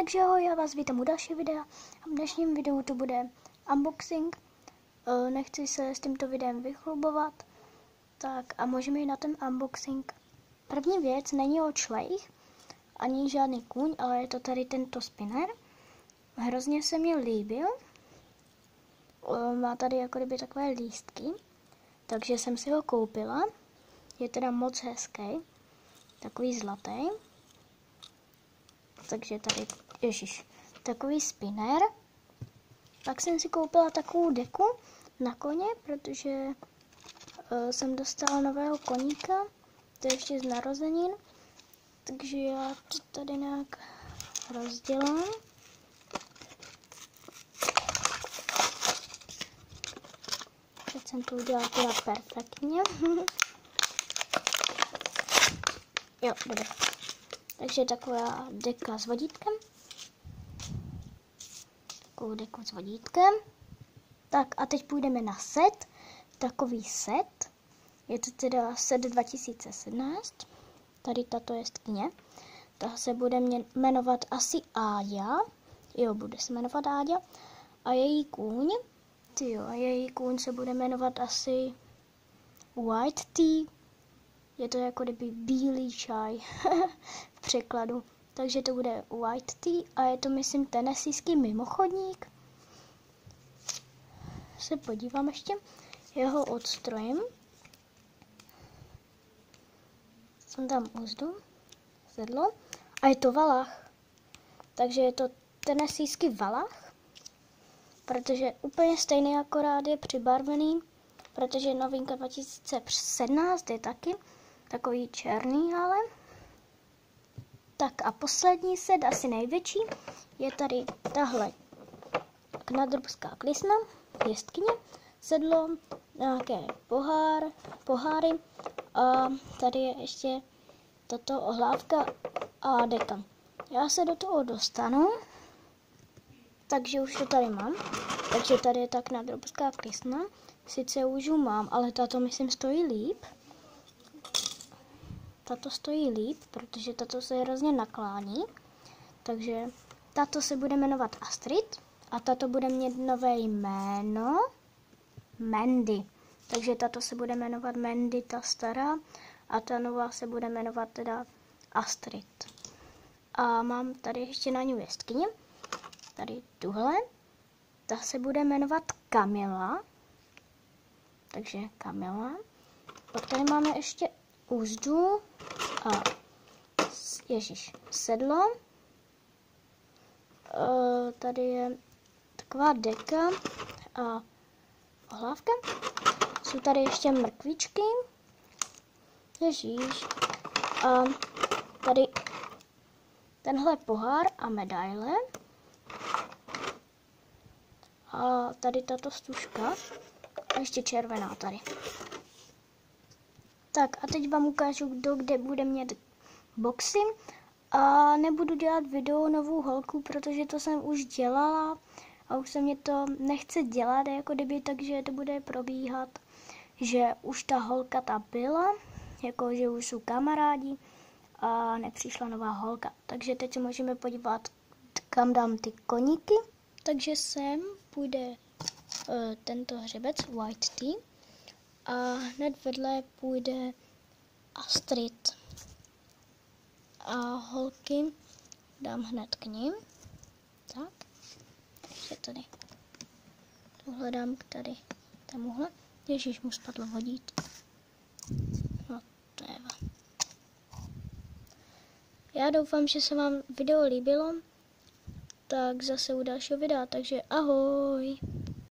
Takže ahoj, já vás vítám u dalšího videa. A v dnešním videu to bude unboxing. Nechci se s tímto videem vychlubovat. Tak a můžeme jít na ten unboxing. První věc není od Schleich, ani žádný kůň, ale je to tady tento spinner. Hrozně se mi líbil. Má tady jako kdyby takové lístky, takže jsem si ho koupila. Je teda moc hezký, takový zlatý. Takže tady, takový spinner. Pak jsem si koupila takovou deku na koně, protože jsem dostala nového koníka, to je ještě z narozenin. Takže já to tady nějak rozdělám. Teď jsem to udělala teda perfektně. Jo, dobře. Takže taková deka s vodítkem. Takovou deku s vodítkem. Tak a teď půjdeme na set. Takový set. Je to teda set 2017. Tady tato jestkyně. Ta se bude jmenovat asi Áďa. Jo, bude se jmenovat Áďa. A její kůň. A její kůň se bude jmenovat asi White Tea. Je to jako kdyby bílý čaj v překladu. Takže to bude White Tea a je to, myslím, tenesijský mimochodník. Se podívám ještě. Jeho odstrojím. Jsem tam úzdu, sedlo. A je to valach. Takže je to tenesijský valach. Protože úplně stejný, akorát je přibarvený. Protože novinka 2017 je taky takový černý, ale. Tak a poslední set, asi největší, je tady tahle knadrbská klisna, jestkyně, sedlo, nějaké poháry a tady je ještě tato ohlávka a deka. Já se do toho dostanu, takže už to tady mám. Takže tady je ta knadrbská klisna, sice už ji mám, ale tato myslím stojí líp. Tato stojí líp, protože tato se hrozně naklání. Takže tato se bude jmenovat Astrid a tato bude mít nové jméno Mandy. Takže tato se bude jmenovat Mandy, ta stará, a ta nová se bude jmenovat teda Astrid. A mám tady ještě na ní jestkyni. Tady tuhle. Ta se bude jmenovat Kamila. Takže Kamila. Pak tady máme ještě úzdu a sedlo. Tady je taková deka a ohlávka. Jsou tady ještě mrkvičky. A tady tenhle pohár a medaile. A tady tato stužka. A ještě červená tady. Tak a teď vám ukážu, kdo kde bude mít boxy. A nebudu dělat video novou holku, protože to jsem už dělala. A už se mě to nechce dělat, jako kdyby, takže to bude probíhat, že už ta holka ta byla, jako že už jsou kamarádi a nepřišla nová holka. Takže teď se můžeme podívat, kam dám ty koníky. Takže sem půjde tento hřebec White Tea. A hned vedle půjde Astrid. A holky dám hned k ním. Tak. Takže tady. Tohle dám k tady. Tamuhle. Ježíš, mu spadlo vodítko. No, to je. Já doufám, že se vám video líbilo. Tak zase u dalšího videa. Takže ahoj.